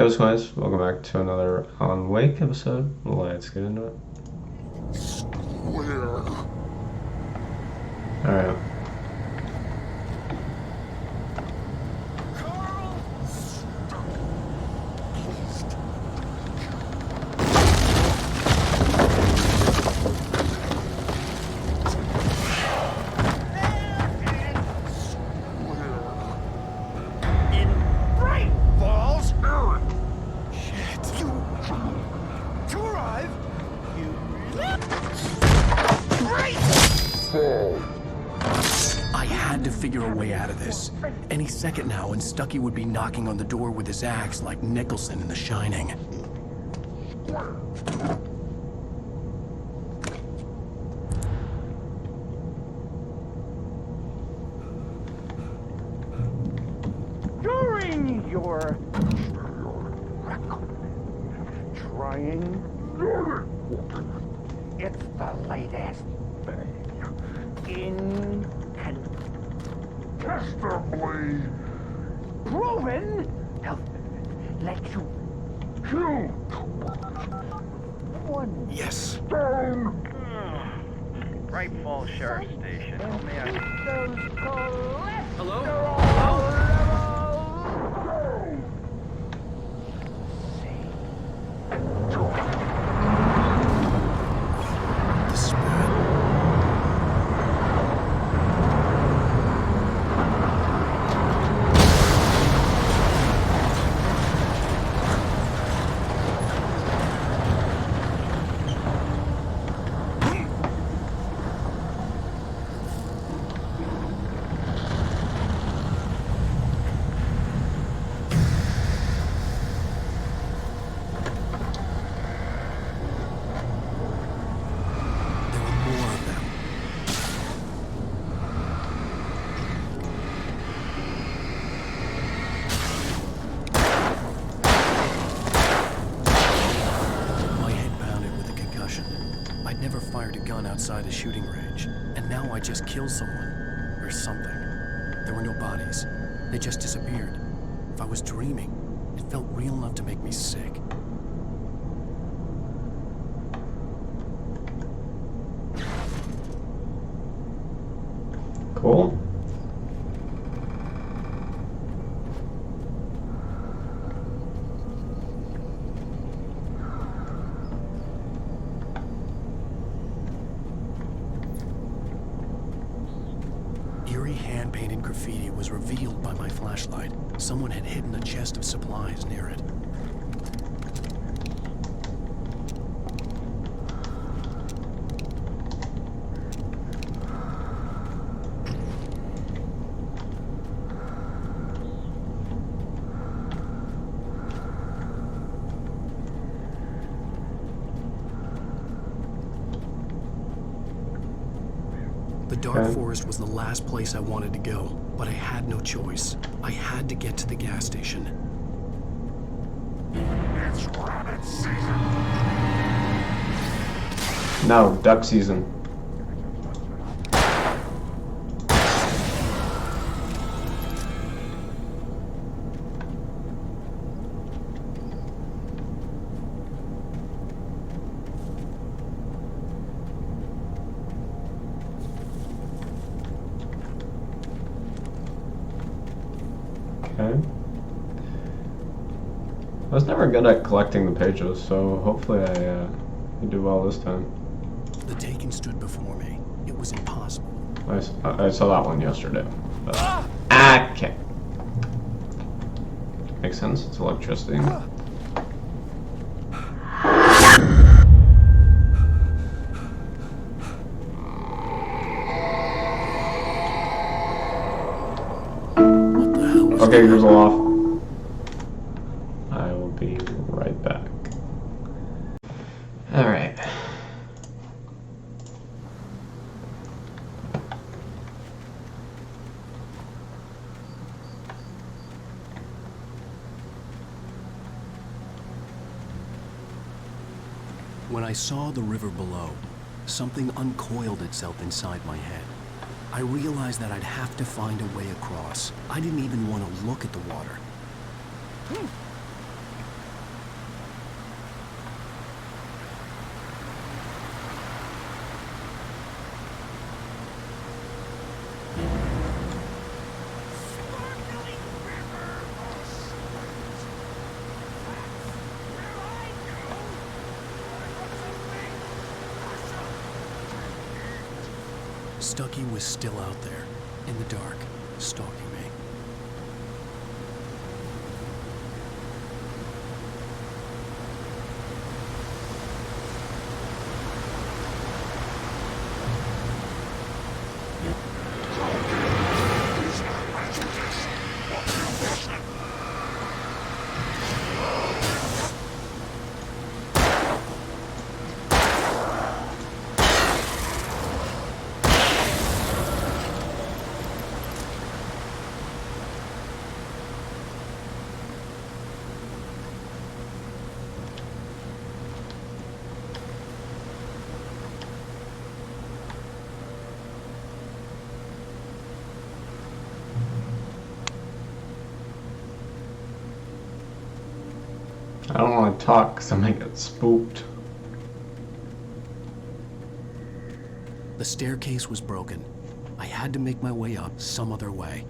Hey, what's going on, guys? Welcome back to another Alan Wake episode. Let's get into it. Alright. I had to figure a way out of this. Any second now, and Stucky would be knocking on the door with his axe like Nicholson in The Shining. During your trying, it's the latest thing. Incontestably proven health let you kill one Yes. stone. Bright Falls Sheriff Station. And May I? those Hello? cholesterol The spirit. There were more of them. My head pounded with a concussion. I'd never fired a gun outside a shooting range, and now I just killed someone. Or something. There were no bodies. They just disappeared. If I was dreaming, it felt real enough to make me sick. Cool. Eerie hand-painted graffiti was revealed by my flashlight. Someone had hidden a chest of supplies near it. The dark Okay. forest was the last place I wanted to go, but I had no choice. I had to get to the gas station. It's rabbit season. No, duck season. Okay. I was never good at collecting the pages, so hopefully I can do well this time. The Taken stood before me. It was impossible. I saw that one yesterday. But, okay. Makes sense, it's electricity. What the hell was Okay, that? Grizzle off. I will be right back. Alright. When I saw the river below, something uncoiled itself inside my head. I realized that I'd have to find a way across. I didn't even want to look at the water. Stucky was still out there, in the dark, stalking me. I don't want to talk because I might get spooked. The staircase was broken. I had to make my way up some other way.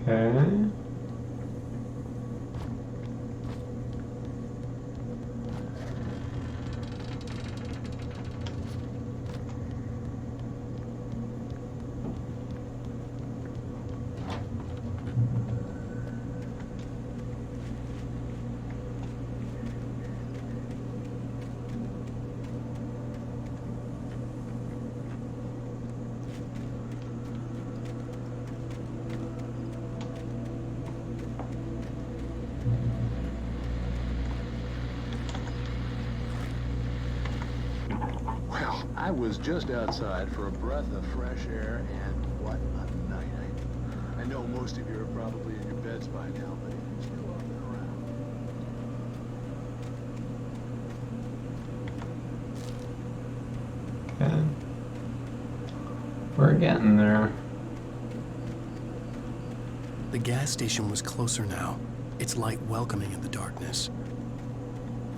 Okay. Well, I was just outside for a breath of fresh air, and what a night. I know most of you are probably in your beds by now, but it's still up and around. Okay. We're getting there. The gas station was closer now, its light welcoming in the darkness.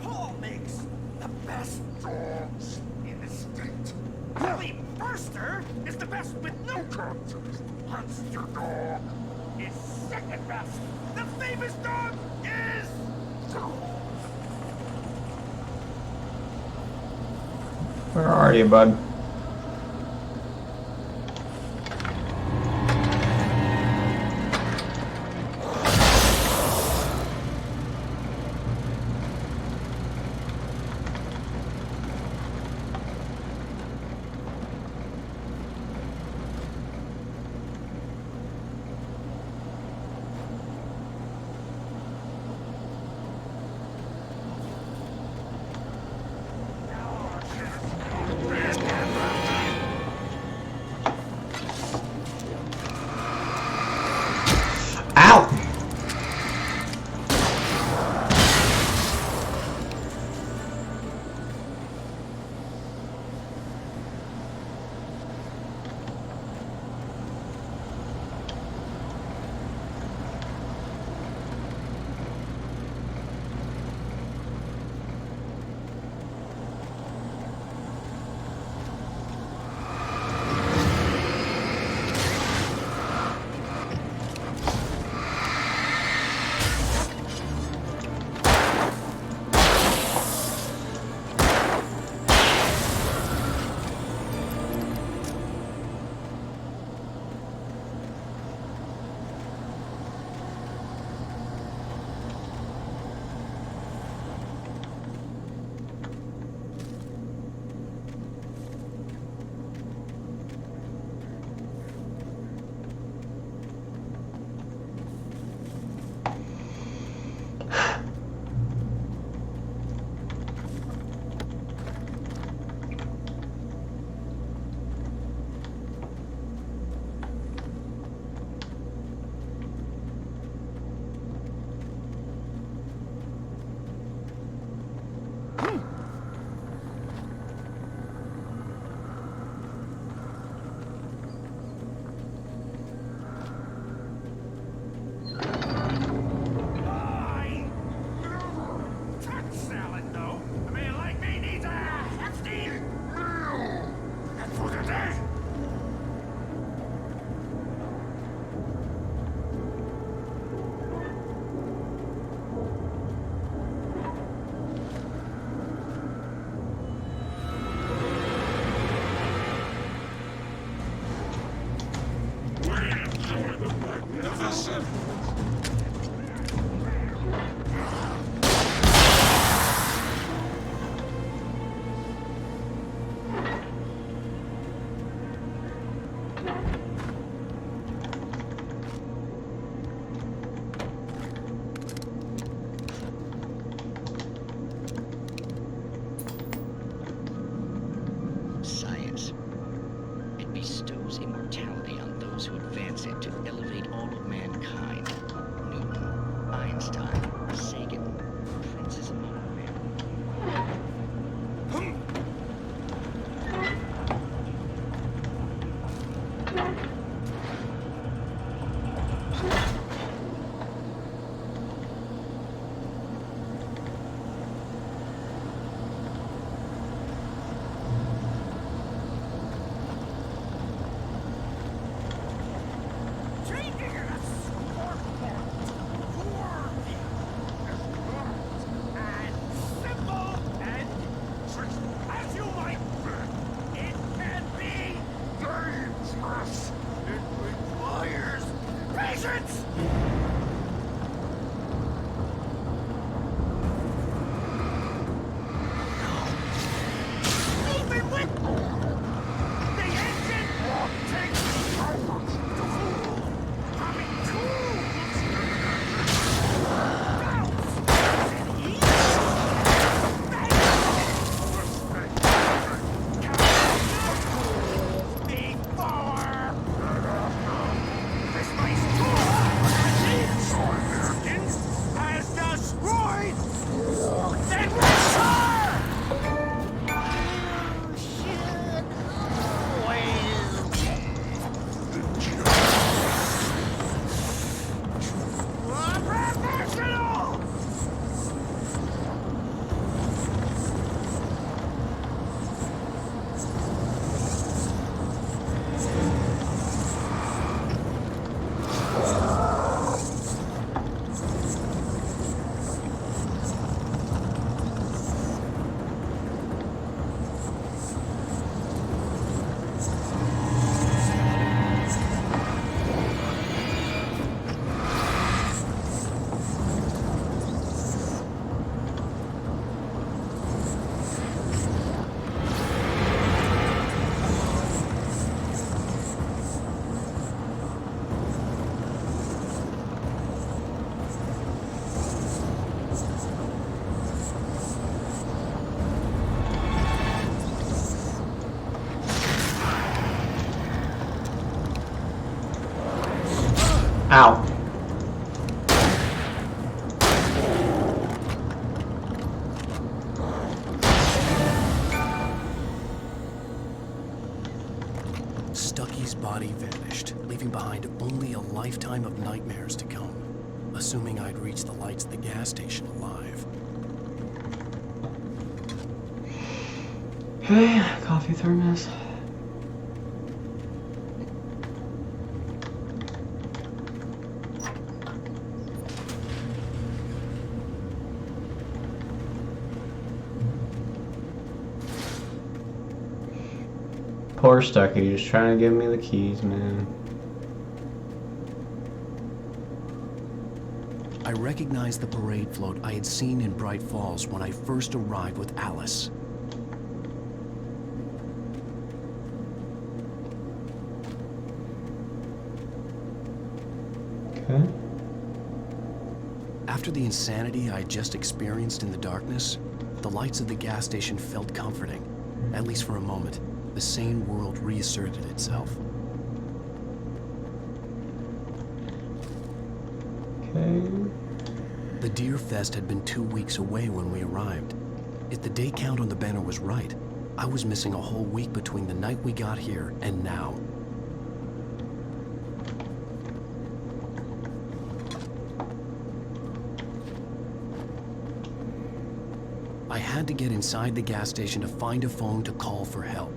Paul makes the best dogs in the state. Billy Burster is the best with no contest. Monster Dog is second best. The famous dog is... Where are you, bud? Ow. Stucky's body vanished, leaving behind only a lifetime of nightmares to come, assuming I'd reached the lights at the gas station alive. Okay, coffee thermos. Poor Stucky, just trying to give me the keys, man. I recognized the parade float I had seen in Bright Falls when I first arrived with Alice. Okay. After the insanity I had just experienced in the darkness, the lights of the gas station felt comforting, at least for a moment. The sane world reasserted itself. Okay. The Deer Fest had been 2 weeks away when we arrived. If the day count on the banner was right, I was missing a whole week between the night we got here and now. I had to get inside the gas station to find a phone to call for help.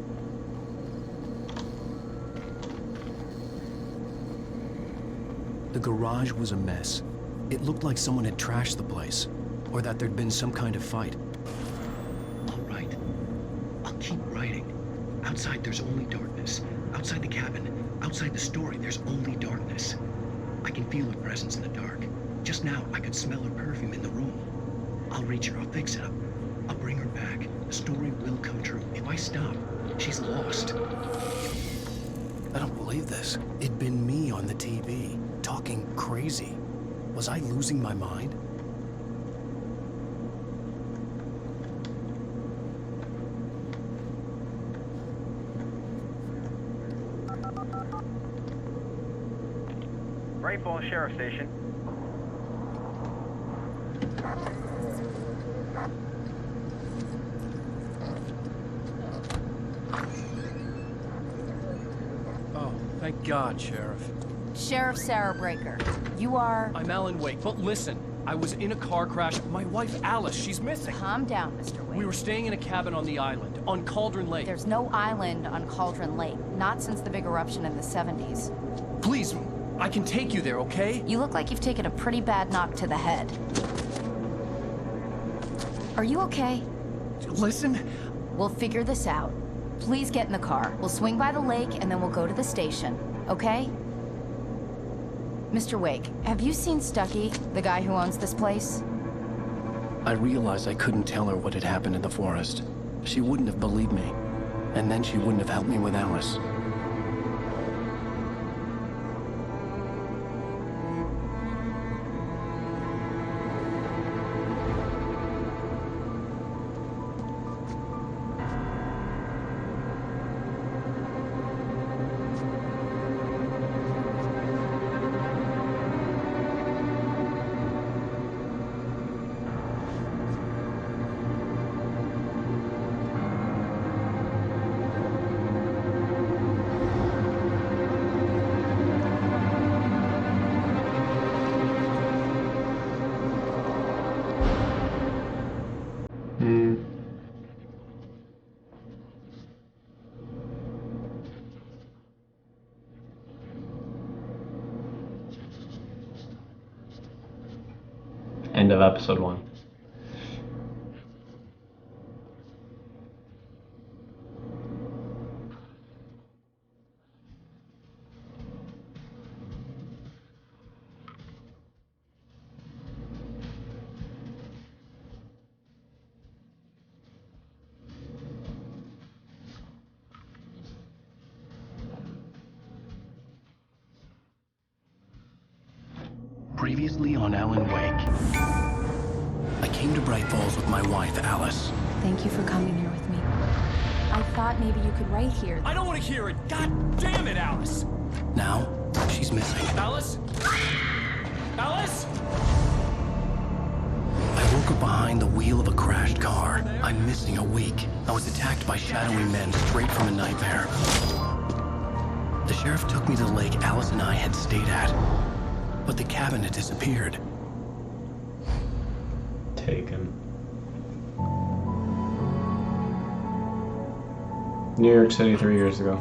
The garage was a mess. It looked like someone had trashed the place, or that there'd been some kind of fight. All right. I'll keep writing. Outside there's only darkness. Outside the cabin, outside the story, there's only darkness. I can feel her presence in the dark. Just now, I could smell her perfume in the room. I'll reach her, I'll fix it up. I'll bring her back. The story will come true. If I stop, she's lost. I don't believe this. It'd been me on the TV, talking crazy. Was I losing my mind? Bright Falls Sheriff Station. Oh, thank God, Sheriff. Sheriff Sarah Breaker, you are... I'm Alan Wake, but listen, I was in a car crash. My wife, Alice, she's missing. Calm down, Mr. Wake. We were staying in a cabin on the island, on Cauldron Lake. There's no island on Cauldron Lake, not since the big eruption in the 70s. Please, I can take you there, okay? You look like you've taken a pretty bad knock to the head. Are you okay? Listen. We'll figure this out. Please get in the car. We'll swing by the lake and then we'll go to the station, okay? Mr. Wake, have you seen Stucky, the guy who owns this place? I realized I couldn't tell her what had happened in the forest. She wouldn't have believed me, and then she wouldn't have helped me with Alice. End of episode 1. Previously on Alan Wake. I came to Bright Falls with my wife, Alice. Thank you for coming here with me. I thought maybe you could write here. I don't want to hear it. God damn it, Alice. Now, She's missing. Alice? Alice? I woke up behind the wheel of a crashed car. I'm missing a week. I was attacked by shadowy men straight from a nightmare. The sheriff took me to the lake Alice and I had stayed at, but the cabin had disappeared. Taken. New York City 3 years ago.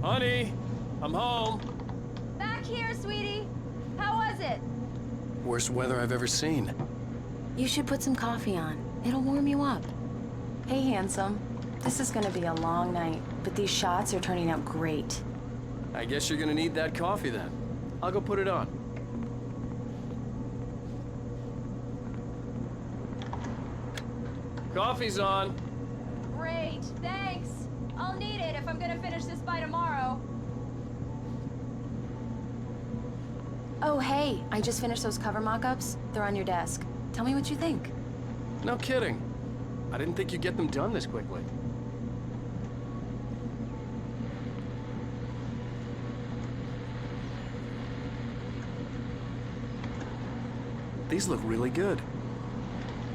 Honey, I'm home. Back here, sweetie. How was it? Worst weather I've ever seen. You should put some coffee on. It'll warm you up. Hey, handsome. This is gonna be a long night, but these shots are turning out great. I guess you're gonna need that coffee then. I'll go put it on. Coffee's on. Great, thanks. I'll need it if I'm gonna finish this by tomorrow. Oh, hey, I just finished those cover mock-ups. They're on your desk. Tell me what you think. No kidding. I didn't think you'd get them done this quickly. These look really good.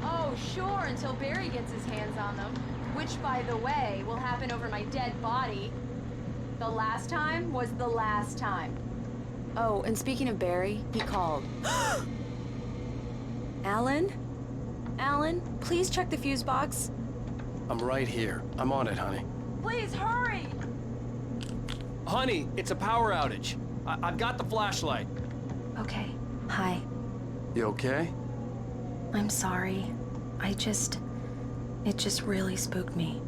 Oh, sure, until Barry gets his hands on them. Which, by the way, will happen over my dead body. The last time was the last time. Oh, and speaking of Barry, he called. Alan? Alan, please check the fuse box. I'm right here. I'm on it, honey. Please, hurry! Honey, it's a power outage. I've got the flashlight. Okay. Hi. You okay? I'm sorry. It just really spooked me.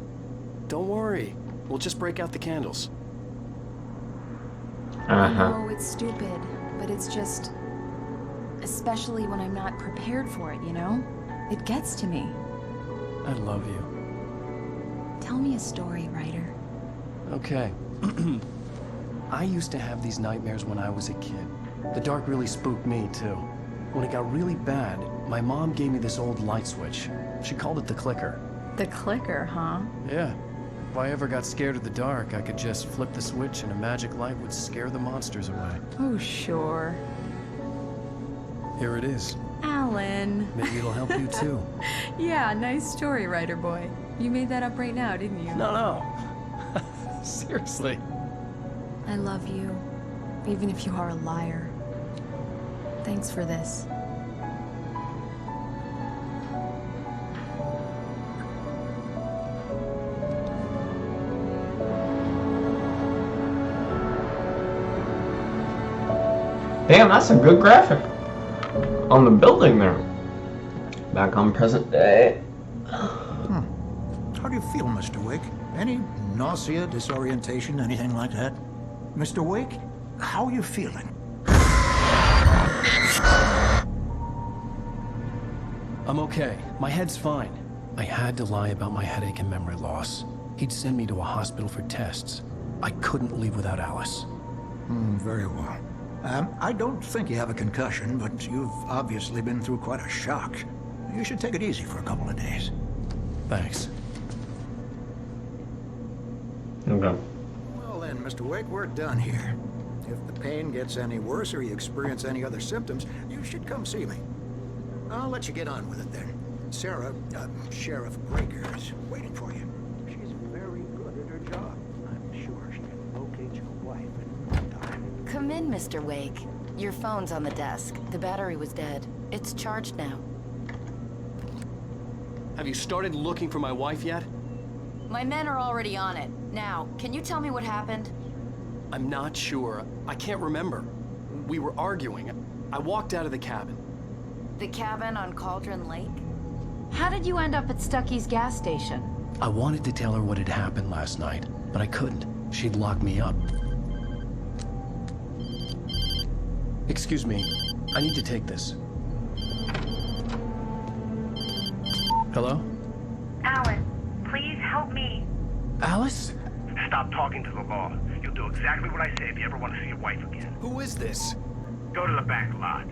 Don't worry. We'll just break out the candles. I know it's stupid, but it's just... Especially when I'm not prepared for it, you know? It gets to me. I love you. Tell me a story, writer. Okay. I used to have these nightmares when I was a kid. The dark really spooked me, too. When it got really bad, my mom gave me this old light switch. She called it the clicker. The clicker, huh? Yeah. If I ever got scared of the dark, I could just flip the switch and a magic light would scare the monsters away. Oh, sure. Here it is. Alan. Maybe it'll help you, too. Yeah, nice story, writer boy. You made that up right now, didn't you? No. Seriously. I love you, even if you are a liar. Thanks for this. Damn, that's a good graphic on the building there. Back on present day. How do you feel, Mr. Wake? Any nausea, disorientation, anything like that? Mr. Wake, how are you feeling? I'm okay. My head's fine. I had to lie about my headache and memory loss. He'd send me to a hospital for tests. I couldn't leave without Alice. Very well. I don't think you have a concussion, but you've obviously been through quite a shock. You should take it easy for a couple of days. Thanks. Okay. Well then, Mr. Wake, we're done here. If the pain gets any worse or you experience any other symptoms, you should come see me. I'll let you get on with it then. Sarah, Sheriff Breaker, is waiting for you. She's very good at her job. I'm sure she can locate your wife in no time. Come in, Mr. Wake. Your phone's on the desk. The battery was dead. It's charged now. Have you started looking for my wife yet? My men are already on it. Now, can you tell me what happened? I'm not sure. I can't remember. We were arguing. I walked out of the cabin. The cabin on Cauldron Lake? How did you end up at Stucky's gas station? I wanted to tell her what had happened last night, but I couldn't. She'd lock me up. Excuse me. I need to take this. Hello? Alan, please help me. Alice? Stop talking to the law. You You'll do exactly what I say if you ever want to see your wife again. Who is this? Go to the back lot.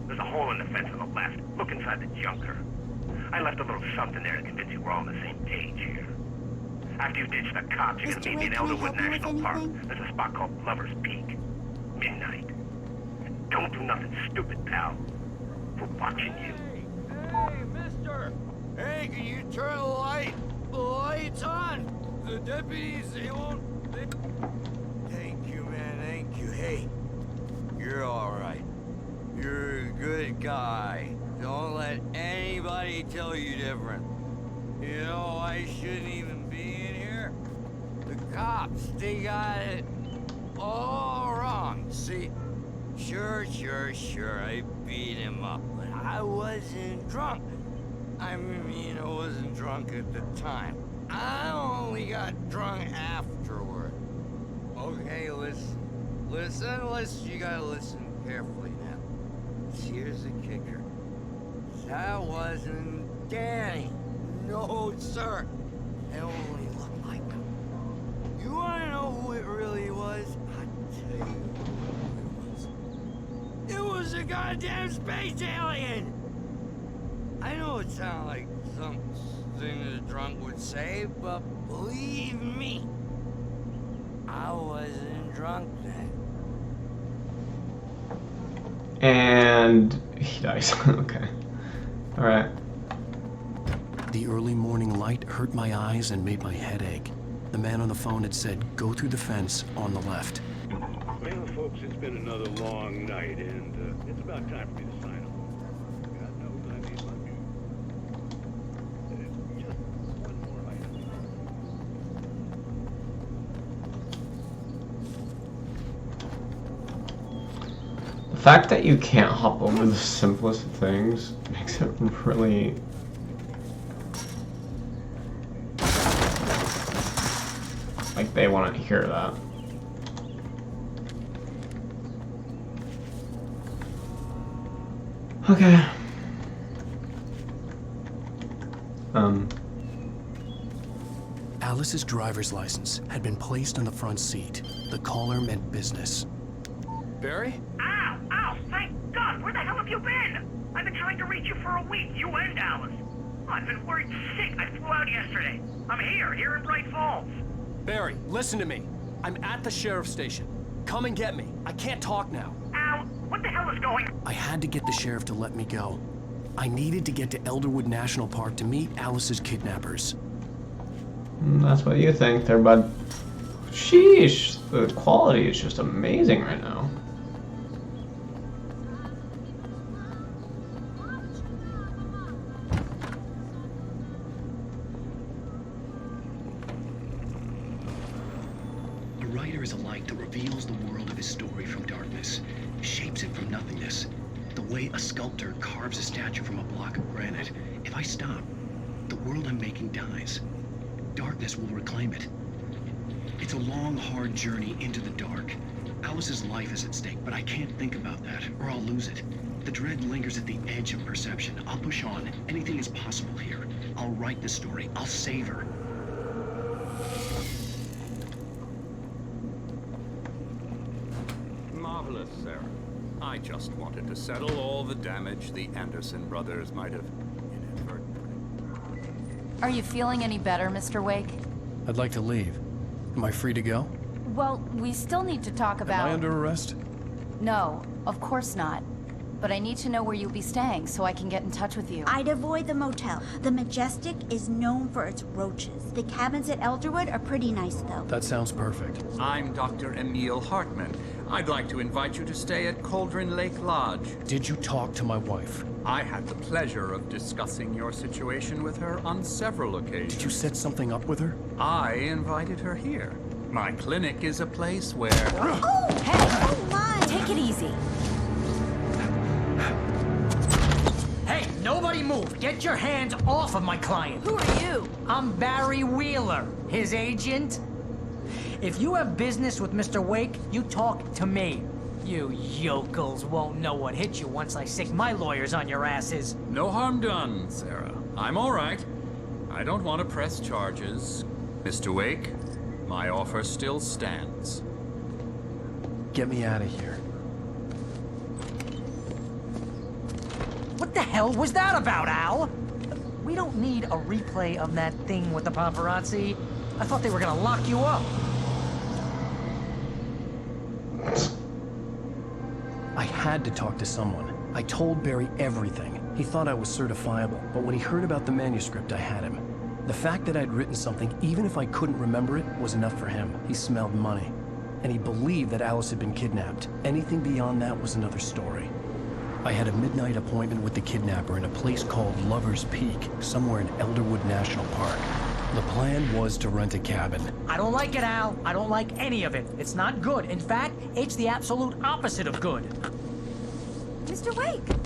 There's a hole in the fence on the left. Look inside the junker. I left a little something there to convince you we're all on the same page here. After you ditch the cops, you're gonna meet me in Elderwood National Park. There's a spot called Lover's Peak. Midnight. And don't do nothing stupid, pal. We're watching you. Hey, mister! Hey, can you turn the light? The light's on! The deputies, they won't... Thank you, man, thank you. Hey, you're alright. You're a good guy. Don't let anybody tell you different. You know, I shouldn't even be in here. The cops, they got it all wrong. See, sure, I beat him up, but I wasn't drunk. I mean, I wasn't drunk at the time. I only got drunk afterward. Okay, listen, you gotta listen carefully now. Here's the kicker. That wasn't Danny. No, sir. It only looked like him. You wanna know who it really was? I'll tell you who it was. It was a goddamn space alien! I know it sounds like something a drunk would say, but believe me, I wasn't drunk then. And he dies. Okay. Alright. The early morning light hurt my eyes and made my head ache. The man on the phone had said, go through the fence on the left. Well, folks, it's been another long night, and it's about time for me to sign off. God knows I need my view. Just one more item. The fact that you can't hop over the simplest of things makes it really... like they want to hear that. Okay. Alice's driver's license had been placed on the front seat. The caller meant business. Barry? Ow! Thank God! Where the hell have you been? I've been trying to reach you for a week, you and Alice. Oh, I've been worried sick. I flew out yesterday. I'm here in Bright Falls. Barry, listen to me. I'm at the sheriff's station. Come and get me. I can't talk now. Al, what the hell is going on? I had to get the sheriff to let me go. I needed to get to Elderwood National Park to meet Alice's kidnappers. That's what you think there, bud. Sheesh, the quality is just amazing right now. A writer is a light that reveals the world of his story from darkness, shapes it from nothingness. The way a sculptor carves a statue from a block of granite. If I stop, the world I'm making dies. Darkness will reclaim it. It's a long, hard journey into the dark. Alice's life is at stake, but I can't think about that, or I'll lose it. The dread lingers at the edge of perception. I'll push on. Anything is possible here. I'll write the story. I'll save her. Marvelous, Sarah. I just wanted to settle all the damage the Anderson brothers might have inadvertently. Are you feeling any better, Mr. Wake? I'd like to leave. Am I free to go? Well, we still need to talk about... Am I under arrest? No, of course not. But I need to know where you'll be staying so I can get in touch with you. I'd avoid the motel. The Majestic is known for its roaches. The cabins at Elderwood are pretty nice, though. That sounds perfect. I'm Dr. Emil Hartman. I'd like to invite you to stay at Cauldron Lake Lodge. Did you talk to my wife? I had the pleasure of discussing your situation with her on several occasions. Did you set something up with her? I invited her here. My clinic is a place where... Oh, hey! Oh, my! Take it easy. Hey, nobody move! Get your hands off of my client! Who are you? I'm Barry Wheeler, his agent. If you have business with Mr. Wake, you talk to me. You yokels won't know what hit you once I sick my lawyers on your asses. No harm done, Sarah. I'm all right. I don't want to press charges. Mr. Wake, my offer still stands. Get me out of here. What the hell was that about, Al? We don't need a replay of that thing with the paparazzi. I thought they were gonna lock you up. I had to talk to someone. I told Barry everything. He thought I was certifiable, but when he heard about the manuscript, I had him. The fact that I'd written something, even if I couldn't remember it, was enough for him. He smelled money. And he believed that Alice had been kidnapped. Anything beyond that was another story. I had a midnight appointment with the kidnapper in a place called Lover's Peak, somewhere in Elderwood National Park. The plan was to rent a cabin. I don't like it, Al. I don't like any of it. It's not good. In fact, it's the absolute opposite of good. Mr. Wake!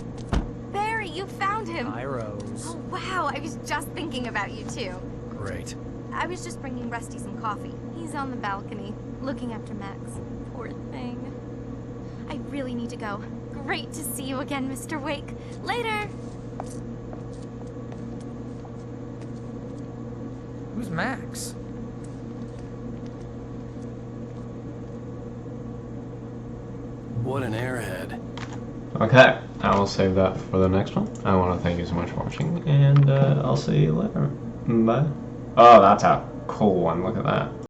Barry, you found him! Hi, Rose. Oh, wow, I was just thinking about you, too. Great. I was just bringing Rusty some coffee. He's on the balcony, looking after Max. Poor thing. I really need to go. Great to see you again, Mr. Wake. Later! Who's Max? What an airhead. Okay, I will save that for the next one. I want to thank you so much for watching, and I'll see you later. Bye. Oh, that's a cool one. Look at that.